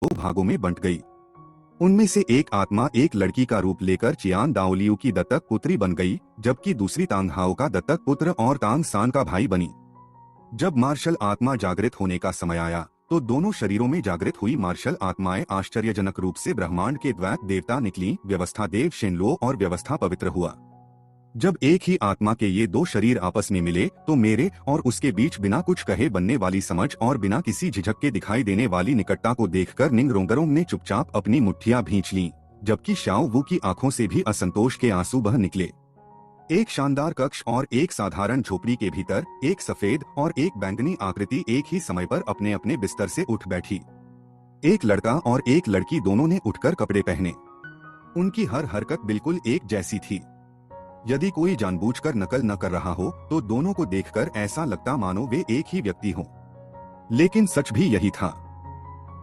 दो भागों में बंट गई। उनमें से एक आत्मा एक लड़की का रूप लेकर चियान दाओलियू की दत्तक पुत्री बन गई, जबकि दूसरी तांग हाओ का दत्तक पुत्र और तांग सान का भाई बनी। जब मार्शल आत्मा जागृत होने का समय आया तो दोनों शरीरों में जागृत हुई मार्शल आत्माएं आश्चर्यजनक रूप से ब्रह्मांड के द्वैत देवता निकली, व्यवस्था देव शेनलो और व्यवस्था पवित्र हुआ। जब एक ही आत्मा के ये दो शरीर आपस में मिले तो मेरे और उसके बीच बिना कुछ कहे बनने वाली समझ और बिना किसी झिझक के दिखाई देने वाली निकटता को देखकर निंग रोंगरोंग ने चुपचाप अपनी मुट्ठियां भींच लीं, जबकि शाओ वू की आंखों से भी असंतोष के आंसू बह निकले। एक शानदार कक्ष और एक साधारण झोपड़ी के भीतर एक सफेद और एक बैंगनी आकृति एक ही समय पर अपने अपने बिस्तर से उठ बैठी। एक लड़का और एक लड़की दोनों ने उठकर कपड़े पहने। उनकी हर हरकत बिल्कुल एक जैसी थी। यदि कोई जानबूझकर नकल न कर रहा हो तो दोनों को देखकर ऐसा लगता मानो वे एक ही व्यक्ति हों। लेकिन सच भी यही था।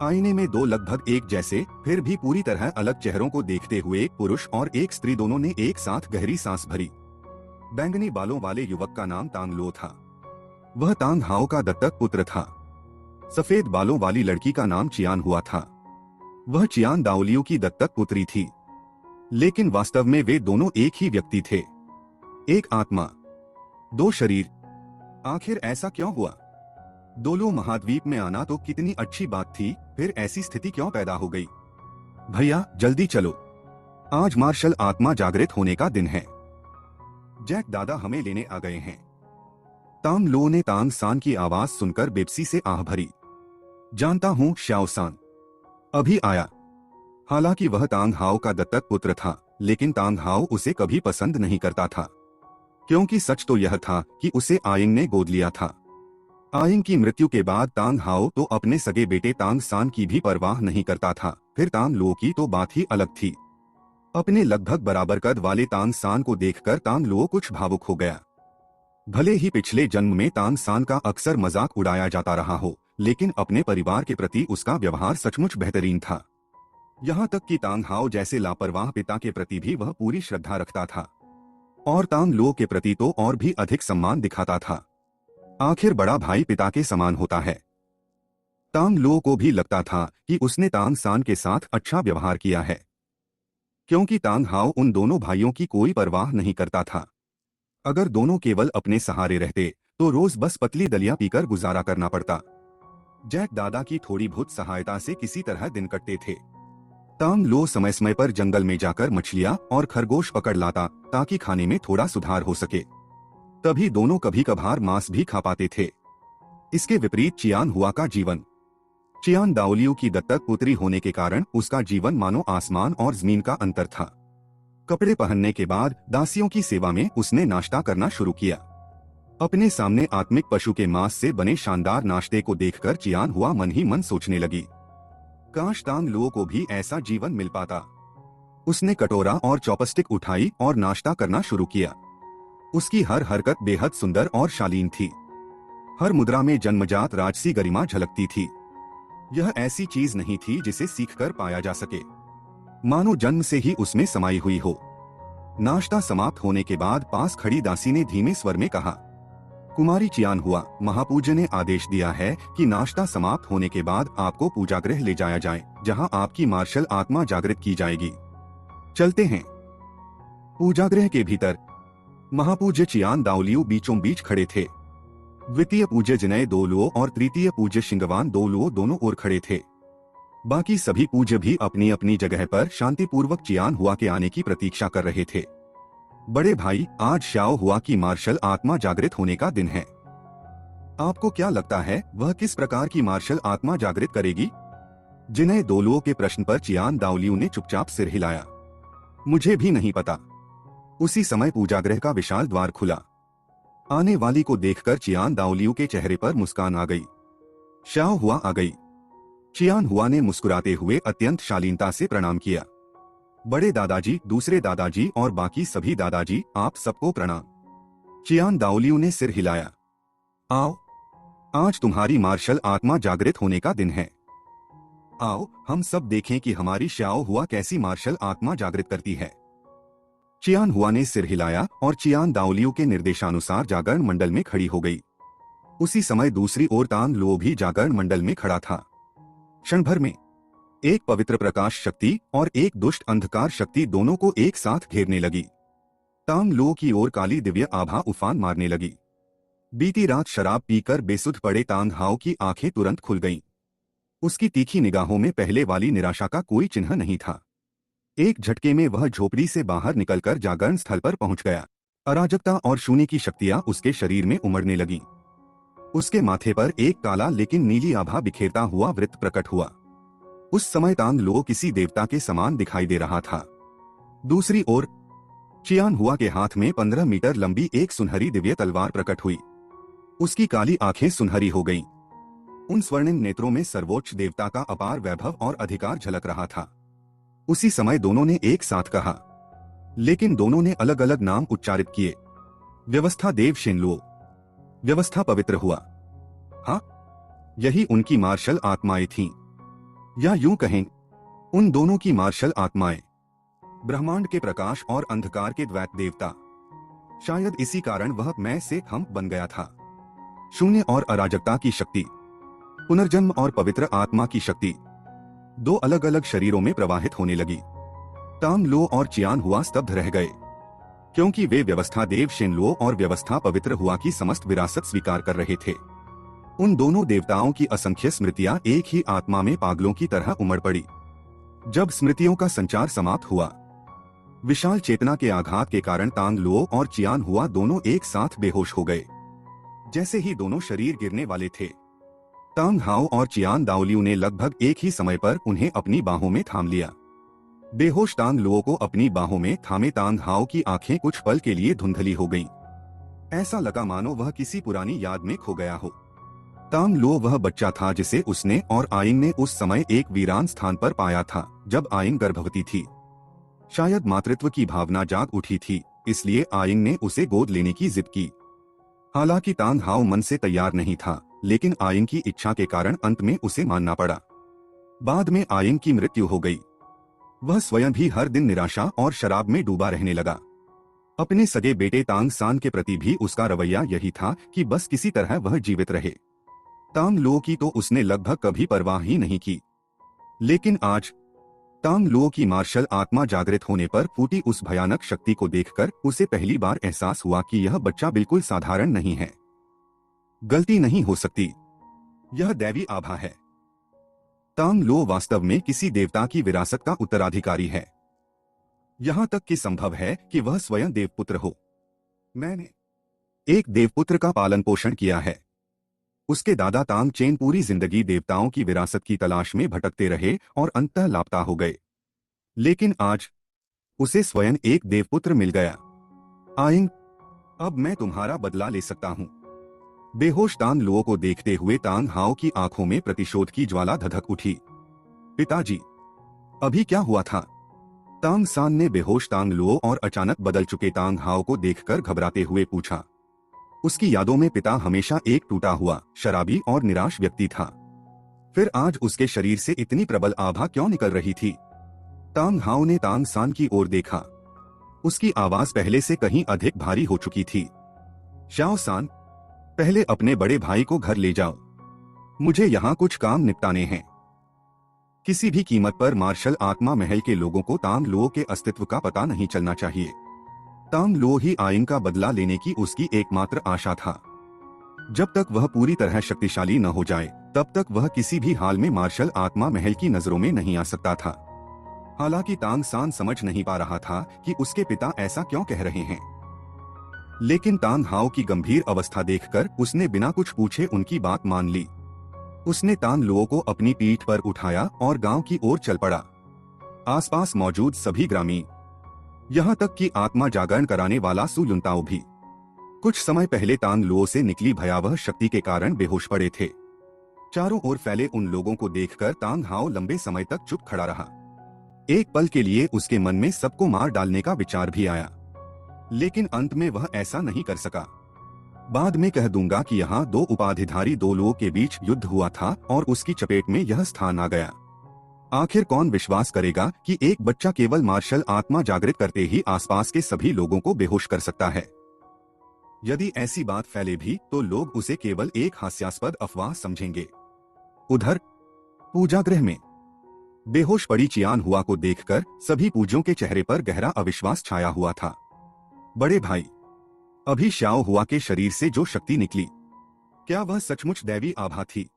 आईने में दो लगभग एक जैसे फिर भी पूरी तरह अलग चेहरों को देखते हुए एक पुरुष और एक स्त्री दोनों ने एक साथ गहरी सांस भरी। बैंगनी बालों वाले युवक का नाम तांग लो था। वह तांग हाओ का दत्तक पुत्र था। सफेद बालों वाली लड़की का नाम चियान हुआ था। वह चियान दाओलियू की दत्तक पुत्री थी। लेकिन वास्तव में वे दोनों एक ही व्यक्ति थे, एक आत्मा, दो शरीर। आखिर ऐसा क्यों हुआ? दोलो महाद्वीप में आना तो कितनी अच्छी बात थी, फिर ऐसी स्थिति क्यों पैदा हो गई? भैया जल्दी चलो, आज मार्शल आत्मा जागृत होने का दिन है। जैक दादा हमें लेने आ गए हैं। तांग लो ने तांग सान की आवाज सुनकर बेबसी से आह भरी। जानता हूं श्याओ सान, अभी आया। हालांकि वह तांग हाओ का दत्तक पुत्र था, लेकिन तांग हाओ उसे कभी पसंद नहीं करता था, क्योंकि सच तो यह था कि उसे आयिंग ने गोद लिया था। आयिंग की मृत्यु के बाद तांग हाओ तो अपने सगे बेटे तांग सान की भी परवाह नहीं करता था। फिर तांग लो की तो बात ही अलग थी। अपने लगभग बराबर कद वाले तांग सान को देखकर तांग लो कुछ भावुक हो गया। भले ही पिछले जन्म में तांग सान का अक्सर मजाक उड़ाया जाता रहा हो, लेकिन अपने परिवार के प्रति उसका व्यवहार सचमुच बेहतरीन था। यहाँ तक कि तांग हाओ जैसे लापरवाह पिता के प्रति भी वह पूरी श्रद्धा रखता था, और तांग लो के प्रति तो और भी अधिक सम्मान दिखाता था। आखिर बड़ा भाई पिता के समान होता है। तांग लो को भी लगता था कि उसने तांग सान के साथ अच्छा व्यवहार किया है, क्योंकि तांग हाओ उन दोनों भाइयों की कोई परवाह नहीं करता था। अगर दोनों केवल अपने सहारे रहते तो रोज बस पतली दलिया पीकर गुजारा करना पड़ता। जैक दादा की थोड़ी बहुत सहायता से किसी तरह दिन कटते थे। तांग लो समय समय पर जंगल में जाकर मछलियां और खरगोश पकड़ लाता ताकि खाने में थोड़ा सुधार हो सके। तभी दोनों कभी कभार मांस भी खा पाते थे। इसके विपरीत चियान हुआ का जीवन, चियान दाओलियू की दत्तक पुत्री होने के कारण उसका जीवन मानो आसमान और जमीन का अंतर था। कपड़े पहनने के बाद दासियों की सेवा में उसने नाश्ता करना शुरू किया। अपने सामने आत्मिक पशु के मांस से बने शानदार नाश्ते को देखकर चियान हुआ मन ही मन सोचने लगी, काश तांग लो को भी ऐसा जीवन मिल पाता। उसने कटोरा और चॉपस्टिक उठाई और नाश्ता करना शुरू किया। उसकी हर हरकत बेहद सुंदर और शालीन थी। हर मुद्रा में जन्मजात राजसी गरिमा झलकती थी। यह ऐसी चीज नहीं थी जिसे सीखकर पाया जा सके, मानो जन्म से ही उसमें समाई हुई हो। नाश्ता समाप्त होने के बाद पास खड़ी दासी ने धीमे स्वर में कहा, कुमारी चियान हुआ, महापूज्य ने आदेश दिया है कि नाश्ता समाप्त होने के बाद आपको पूजागृह ले जाया जाए, जहां आपकी मार्शल आत्मा जागृत की जाएगी। चलते हैं। पूजागृह के भीतर महापूज्य चियान दाओलियू बीचों बीच खड़े थे। द्वितीय पूज्य जिनय दोलुओ और तृतीय पूज्य शिंगवान दोलुओ दोनों ओर खड़े थे। बाकी सभी पूज्य भी अपनी अपनी जगह पर शांतिपूर्वक चियान हुआ के आने की प्रतीक्षा कर रहे थे। बड़े भाई, आज श्याओ हुआ की मार्शल आत्मा जागृत होने का दिन है। आपको क्या लगता है वह किस प्रकार की मार्शल आत्मा जागृत करेगी? जिनय दोलुओ के प्रश्न पर चियान दाओलियू ने चुपचाप सिर हिलाया। मुझे भी नहीं पता। उसी समय पूजागृह का विशाल द्वार खुला। आने वाली को देखकर चियान दाओलियू के चेहरे पर मुस्कान आ गई। श्याओ हुआ आ गई। चियान हुआ ने मुस्कुराते हुए अत्यंत शालीनता से प्रणाम किया। बड़े दादाजी, दूसरे दादाजी और बाकी सभी दादाजी, आप सबको प्रणाम। चियान दाओलियू ने सिर हिलाया। आओ, आज तुम्हारी मार्शल आत्मा जागृत होने का दिन है। आओ हम सब देखें कि हमारी श्याओ हुआ कैसी मार्शल आत्मा जागृत करती है। चियान हुआ ने सिर हिलाया और चियान दाओलियू के निर्देशानुसार जागरण मंडल में खड़ी हो गई। उसी समय दूसरी ओर तांग लो भी जागरण मंडल में खड़ा था। क्षण भर में एक पवित्र प्रकाश शक्ति और एक दुष्ट अंधकार शक्ति दोनों को एक साथ घेरने लगी। तांग लो की ओर काली दिव्य आभा उफान मारने लगी। बीती रात शराब पीकर बेसुध पड़े तांग हाओ की आंखें तुरंत खुल गईं। उसकी तीखी निगाहों में पहले वाली निराशा का कोई चिन्ह नहीं था। एक झटके में वह झोपड़ी से बाहर निकलकर जागरण स्थल पर पहुंच गया। अराजकता और शून्य की शक्तियां उसके शरीर में उमड़ने लगीं। उसके माथे पर एक काला लेकिन नीली आभा बिखेरता हुआ वृत्त प्रकट हुआ। उस समय तांग लो किसी देवता के समान दिखाई दे रहा था। दूसरी ओर चियान हुआ के हाथ में 15 मीटर लंबी एक सुनहरी दिव्य तलवार प्रकट हुई। उसकी काली आंखें सुनहरी हो गईं। उन स्वर्णिम नेत्रों में सर्वोच्च देवता का अपार वैभव और अधिकार झलक रहा था। उसी समय दोनों ने एक साथ कहा, लेकिन दोनों ने अलग अलग नाम उच्चारित किए। व्यवस्था देव शेनलुओ। व्यवस्था पवित्र हुआ। हाँ, यही उनकी मार्शल आत्माएं थीं, या यूं कहें, उन दोनों की मार्शल आत्माएं। ब्रह्मांड के प्रकाश और अंधकार के द्वैत देवता। शायद इसी कारण वह मैं से हम बन गया था। शून्य और अराजकता की शक्ति, पुनर्जन्म और पवित्र आत्मा की शक्ति दो अलग अलग शरीरों में प्रवाहित होने लगी। तांग लो और चियान हुआ स्तब्ध रह गए, क्योंकि वे व्यवस्था देव शेनलुओ और व्यवस्था पवित्र हुआ की समस्त विरासत स्वीकार कर रहे थे। उन दोनों देवताओं की असंख्य स्मृतियां एक ही आत्मा में पागलों की तरह उमड़ पड़ी। जब स्मृतियों का संचार समाप्त हुआ, विशाल चेतना के आघात के कारण तांग लो और चियान हुआ दोनों एक साथ बेहोश हो गए। जैसे ही दोनों शरीर गिरने वाले थे, तांग हाओ और चियान दाओलियू ने लगभग एक ही समय पर उन्हें अपनी बाहों में थाम लिया। बेहोश तांग लो को अपनी बाहों में थामे तांग हाओ की आंखें कुछ पल के लिए धुंधली हो गईं। ऐसा लगा मानो वह किसी पुरानी याद में खो गया हो। तांग लो वह बच्चा था जिसे उसने और आयिंग ने उस समय एक वीरान स्थान पर पाया था जब आयिंग गर्भवती थी। शायद मातृत्व की भावना जाग उठी थी, इसलिए आयिंग ने उसे गोद लेने की जिद की। हालांकि तांग हाओ मन से तैयार नहीं था, लेकिन आयिंग की इच्छा के कारण अंत में उसे मानना पड़ा। बाद में आयिंग की मृत्यु हो गई। वह स्वयं भी हर दिन निराशा और शराब में डूबा रहने लगा। अपने सगे बेटे तांग सान के प्रति भी उसका रवैया यही था कि बस किसी तरह वह जीवित रहे। तांग लो की तो उसने लगभग कभी परवाह ही नहीं की। लेकिन आज तांग लो की मार्शल आत्मा जागृत होने पर फूटी उस भयानक शक्ति को देखकर उसे पहली बार एहसास हुआ कि यह बच्चा बिल्कुल साधारण नहीं है। गलती नहीं हो सकती, यह दैवी आभा है। तांग लो वास्तव में किसी देवता की विरासत का उत्तराधिकारी है। यहां तक कि संभव है कि वह स्वयं देवपुत्र हो। मैंने एक देवपुत्र का पालन पोषण किया है। उसके दादा तांग चेन पूरी जिंदगी देवताओं की विरासत की तलाश में भटकते रहे और अंततः लापता हो गए। लेकिन आज उसे स्वयं एक देवपुत्र मिल गया। आयिंग, अब मैं तुम्हारा बदला ले सकता हूं। बेहोश तांग लो को देखते हुए तांग हाओ की आंखों में प्रतिशोध की ज्वाला धधक उठी। पिताजी, अभी क्या हुआ था? तांग सान ने बेहोश तांग लो और अचानक बदल चुके तांग हाओ को देखकर घबराते हुए पूछा। उसकी यादों में पिता हमेशा एक टूटा हुआ, शराबी और निराश व्यक्ति था। फिर आज उसके शरीर से इतनी प्रबल आभा क्यों निकल रही थी? तांग हाओ ने तांग सान की ओर देखा। उसकी आवाज पहले से कहीं अधिक भारी हो चुकी थी। शाओ सान, पहले अपने बड़े भाई को घर ले जाओ। मुझे यहाँ कुछ काम निपटाने हैं। किसी भी कीमत पर मार्शल आत्मा महल के लोगों को तांग लो के अस्तित्व का पता नहीं चलना चाहिए। तांग लो ही आयिंग का बदला लेने की उसकी एकमात्र आशा था। जब तक वह पूरी तरह शक्तिशाली न हो जाए, तब तक वह किसी भी हाल में मार्शल आत्मा महल की नजरों में नहीं आ सकता था। हालांकि तांग सान समझ नहीं पा रहा था कि उसके पिता ऐसा क्यों कह रहे हैं। लेकिन तांग हाओ की गंभीर अवस्था देखकर उसने बिना कुछ पूछे उनकी बात मान ली। उसने तांग लो को अपनी पीठ पर उठाया और गांव की ओर चल पड़ा। आसपास मौजूद सभी ग्रामीण, यहाँ तक कि आत्मा जागरण कराने वाला सु लुनताओ भी, कुछ समय पहले तांग लो से निकली भयावह शक्ति के कारण बेहोश पड़े थे। चारों ओर फैले उन लोगों को देखकर तांग हाओ लंबे समय तक चुप खड़ा रहा। एक पल के लिए उसके मन में सबको मार डालने का विचार भी आया, लेकिन अंत में वह ऐसा नहीं कर सका। बाद में कह दूंगा कि यहाँ दो उपाधिधारी दो लोगों के बीच युद्ध हुआ था और उसकी चपेट में यह स्थान आ गया। आखिर कौन विश्वास करेगा कि एक बच्चा केवल मार्शल आत्मा जागृत करते ही आसपास के सभी लोगों को बेहोश कर सकता है? यदि ऐसी बात फैले भी तो लोग उसे केवल एक हास्यास्पद अफवाह समझेंगे। उधर पूजागृह में बेहोश पड़ी चियान हुआ को देखकर सभी पूज्यों के चेहरे पर गहरा अविश्वास छाया हुआ था। बड़े भाई, अभी श्याओ हुआ के शरीर से जो शक्ति निकली, क्या वह सचमुच दैवी आभा थी?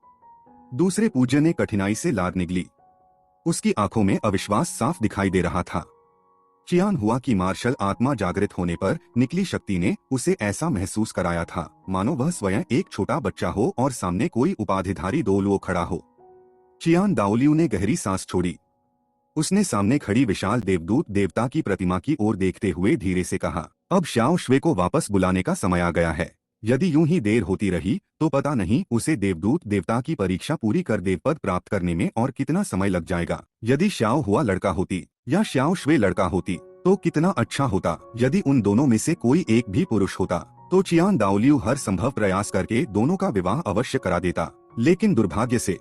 दूसरे पूज्य ने कठिनाई से लार निगली। उसकी आंखों में अविश्वास साफ दिखाई दे रहा था। चियान हुआ की मार्शल आत्मा जागृत होने पर निकली शक्ति ने उसे ऐसा महसूस कराया था मानो वह स्वयं एक छोटा बच्चा हो और सामने कोई उपाधिधारी दोलुओ खड़ा हो। चियान दाओलियू ने गहरी सांस छोड़ी। उसने सामने खड़ी विशाल देवदूत देवता की प्रतिमा की ओर देखते हुए धीरे से कहा, अब श्याओ श्वे को वापस बुलाने का समय आ गया है। यदि यूं ही देर होती रही तो पता नहीं उसे देवदूत देवता की परीक्षा पूरी कर देवपद प्राप्त करने में और कितना समय लग जाएगा। यदि श्याओ हुआ लड़का होती या श्याओ श्वे लड़का होती तो कितना अच्छा होता। यदि उन दोनों में से कोई एक भी पुरुष होता तो चियान दाओलियू हर संभव प्रयास करके दोनों का विवाह अवश्य करा देता, लेकिन दुर्भाग्य से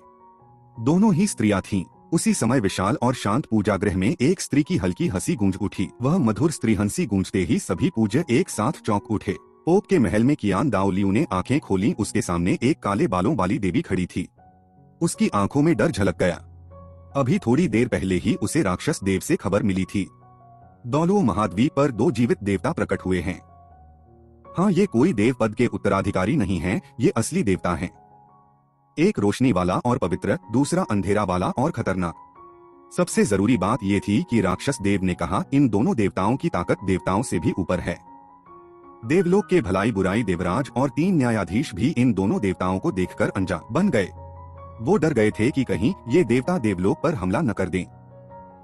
दोनों ही स्त्रियां थीं। उसी समय विशाल और शांत पूजागृह में एक स्त्री की हल्की हंसी गूंज उठी। वह मधुर स्त्री हंसी गूंजते ही सभी पूज्य एक साथ चौंक उठे। पोप के महल में कियान दाओलियू ने आंखें खोली। उसके सामने एक काले बालों वाली देवी खड़ी थी। उसकी आंखों में डर झलक गया। अभी थोड़ी देर पहले ही उसे राक्षस देव से खबर मिली थी। दौलुओ महाद्वीप पर 2 जीवित देवता प्रकट हुए हैं। हाँ, ये कोई देव पद के उत्तराधिकारी नहीं हैं, ये असली देवता हैं। एक रोशनी वाला और पवित्र, दूसरा अंधेरा वाला और खतरनाक। सबसे जरूरी बात यह थी कि राक्षस देव ने कहा इन दोनों देवताओं की ताकत देवताओं से भी ऊपर है। देवलोक के भलाई बुराई देवराज और 3 न्यायाधीश भी इन दोनों देवताओं को देखकर अनजान बन गए। वो डर गए थे कि कहीं ये देवता देवलोक पर हमला न कर दें।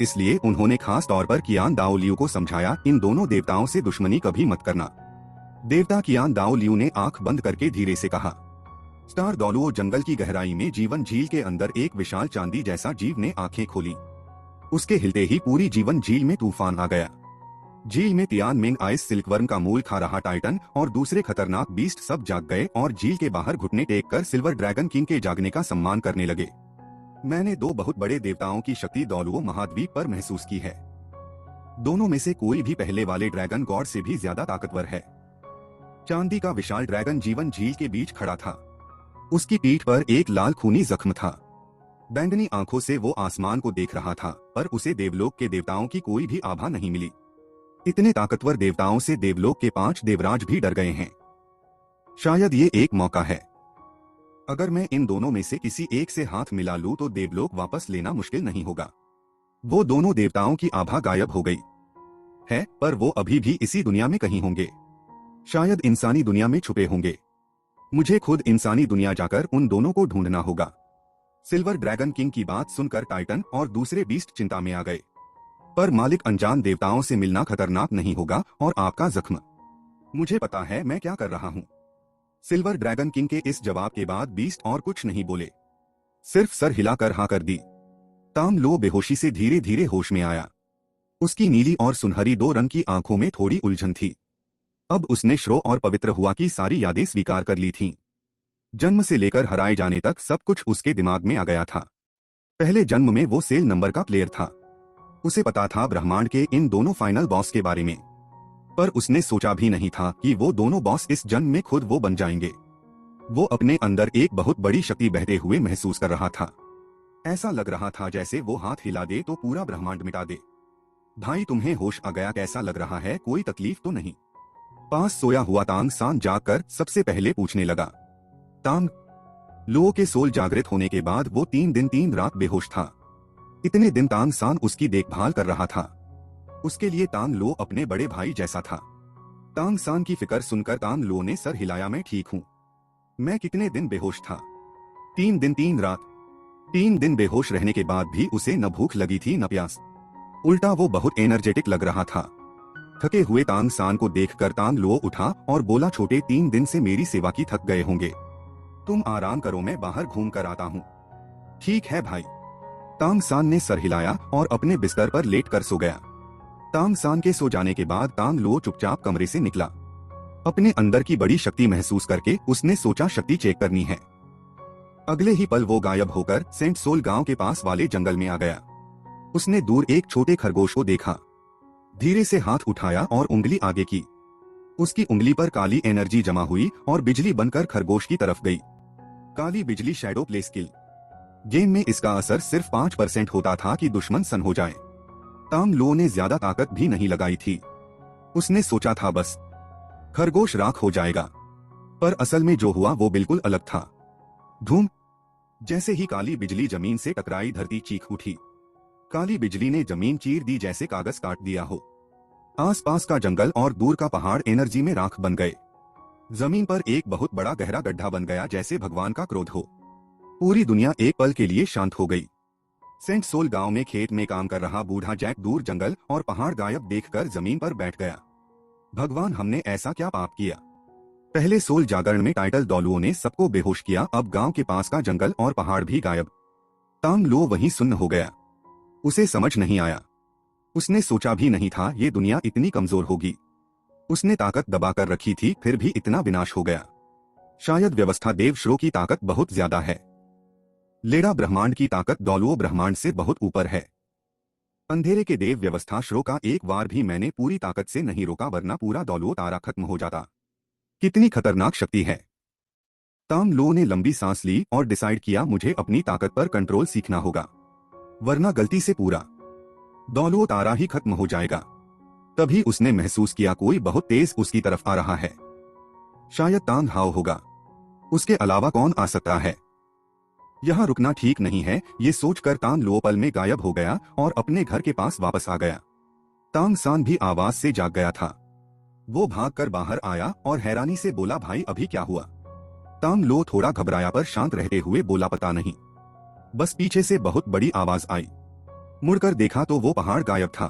इसलिए उन्होंने खास तौर पर कियान दाओलियू को समझाया, इन दोनों देवताओं से दुश्मनी कभी मत करना। देवता कियान दाओलियू ने आंख बंद करके धीरे से कहा, स्टार दौलुओ। जंगल की गहराई में जीवन झील के अंदर एक विशाल चांदी जैसा जीव ने आंखें खोली। उसके हिलते ही पूरी जीवन झील में तूफान आ गया। झील में तियान मिंग आइस सिल्कवर्म का मूल खा रहा टाइटन और दूसरे खतरनाक बीस्ट सब जाग गए और झील के बाहर घुटने टेक कर सिल्वर ड्रैगन किंग के जागने का सम्मान करने लगे। मैंने 2 बहुत बड़े देवताओं की शक्ति दौलुओ महाद्वीप पर महसूस की है। दोनों में से कोई भी पहले वाले ड्रैगन गॉड से भी ज्यादा ताकतवर है। चांदी का विशाल ड्रैगन जीवन झील के बीच खड़ा था। उसकी पीठ पर एक लाल खूनी जख्म था। बैंगनी आंखों से वो आसमान को देख रहा था, पर उसे देवलोक के देवताओं की कोई भी आभा नहीं मिली। इतने ताकतवर देवताओं से देवलोक के 5 देवराज भी डर गए हैं। शायद ये एक मौका है। अगर मैं इन दोनों में से किसी एक से हाथ मिला लूं तो देवलोक वापस लेना मुश्किल नहीं होगा। वो दोनों देवताओं की आभा गायब हो गई है, पर वो अभी भी इसी दुनिया में कहीं होंगे। शायद इंसानी दुनिया में छुपे होंगे। मुझे खुद इंसानी दुनिया जाकर उन दोनों को ढूंढना होगा। सिल्वर ड्रैगन किंग की बात सुनकर टाइटन और दूसरे बीस्ट चिंता में आ गए। पर मालिक, अनजान देवताओं से मिलना खतरनाक नहीं होगा और आपका जख्म? मुझे पता है मैं क्या कर रहा हूँ। सिल्वर ड्रैगन किंग के इस जवाब के बाद बीस्ट और कुछ नहीं बोले, सिर्फ सर हिलाकर हाँ कर दी। तांग लो बेहोशी से धीरे धीरे होश में आया। उसकी नीली और सुनहरी 2 रंग की आंखों में थोड़ी उलझन थी। अब उसने श्रो और पवित्र हुआ की सारी यादें स्वीकार कर ली थीं। जन्म से लेकर हराए जाने तक सब कुछ उसके दिमाग में आ गया था। पहले जन्म में वो सेल नंबर का प्लेयर था। उसे पता था ब्रह्मांड के इन दोनों फाइनल बॉस के बारे में, पर उसने सोचा भी नहीं था कि वो दोनों बॉस इस जन्म में खुद वो बन जाएंगे। वो अपने अंदर एक बहुत बड़ी शक्ति बहते हुए महसूस कर रहा था। ऐसा लग रहा था जैसे वो हाथ हिला दे तो पूरा ब्रह्मांड मिटा दे। भाई, तुम्हें होश आ गया? कैसा लग रहा है? कोई तकलीफ तो नहीं? पास सोया हुआ तांग सान जागकर सबसे पहले पूछने लगा। तांग लो के सोल जागृत होने के बाद वो 3 दिन 3 रात बेहोश था। इतने दिन तांग सान उसकी देखभाल कर रहा था। उसके लिए तांग लो अपने बड़े भाई जैसा था। तांग सान की फिक्र सुनकर तांग लो ने सर हिलाया। मैं ठीक हूँ। मैं कितने दिन बेहोश था? 3 दिन 3 रात। 3 दिन बेहोश रहने के बाद भी उसे न भूख लगी थी न प्यास। उल्टा वो बहुत एनर्जेटिक लग रहा था। थके हुए तांग सान को देखकर तांग लो उठा और बोला, छोटे 3 दिन से मेरी सेवा की थक गए होंगे, तुम आराम करो, मैं बाहर घूम कर आता हूँ। ठीक है भाई। तांग सान ने सर हिलाया और अपने बिस्तर पर लेट कर सो गया। तांग सान के सो जाने के बाद तांग लो चुपचाप कमरे से निकला। अपने अंदर की बड़ी शक्ति महसूस करके उसने सोचा शक्ति चेक करनी है। अगले ही पल वो गायब होकर सेंट सोल गांव के पास वाले जंगल में आ गया। उसने दूर एक छोटे खरगोश को देखा। धीरे से हाथ उठाया और उंगली आगे की। उसकी उंगली पर काली एनर्जी जमा हुई और बिजली बनकर खरगोश की तरफ गई। काली बिजली शैडो प्ले स्किल। गेम में इसका असर सिर्फ 5% होता था कि दुश्मन सन हो जाए। तांग लो ने ज्यादा ताकत भी नहीं लगाई थी। उसने सोचा था बस खरगोश राख हो जाएगा, पर असल में जो हुआ वो बिल्कुल अलग था। धूम! जैसे ही काली बिजली जमीन से टकराई, धरती चीख उठी। काली बिजली ने जमीन चीर दी जैसे कागज काट दिया हो। आसपास का जंगल और दूर का पहाड़ एनर्जी में राख बन गए। जमीन पर एक बहुत बड़ा गहरा गड्ढा बन गया, जैसे भगवान का क्रोध हो। पूरी दुनिया एक पल के लिए शांत हो गई। सेंट सोल गांव में खेत में काम कर रहा बूढ़ा जैक दूर जंगल और पहाड़ गायब देखकर जमीन पर बैठ गया। भगवान, हमने ऐसा क्या पाप किया? पहले सोल जागरण में टाइटल दौलुओं ने सबको बेहोश किया, अब गांव के पास का जंगल और पहाड़ भी गायब। तांग लो वहीं सुन्न हो गया। उसे समझ नहीं आया। उसने सोचा भी नहीं था ये दुनिया इतनी कमजोर होगी। उसने ताकत दबा कर रखी थी, फिर भी इतना विनाश हो गया। शायद व्यवस्था देव श्रो की ताकत बहुत ज्यादा है। लेडा ब्रह्मांड की ताकत दौलुओ ब्रह्मांड से बहुत ऊपर है। अंधेरे के देव व्यवस्था श्रो का एक बार भी मैंने पूरी ताकत से नहीं रोका, वरना पूरा दौलुओ तारा खत्म हो जाता। कितनी खतरनाक शक्ति है। तांग लो ने लंबी सांस ली और डिसाइड किया मुझे अपनी ताकत पर कंट्रोल सीखना होगा, वरना गलती से पूरा दौलुओ तारा ही खत्म हो जाएगा। तभी उसने महसूस किया कोई बहुत तेज उसकी तरफ आ रहा है। शायद तांग हाओ होगा, उसके अलावा कौन आ सकता है? यहाँ रुकना ठीक नहीं है, ये सोचकर तांग लो पल में गायब हो गया और अपने घर के पास वापस आ गया। तांग सान भी आवाज से जाग गया था। वो भागकर बाहर आया और हैरानी से बोला, भाई अभी क्या हुआ? तांग लो थोड़ा घबराया पर शांत रहते हुए बोला, पता नहीं, बस पीछे से बहुत बड़ी आवाज आई। मुड़कर देखा तो वो पहाड़ गायब था।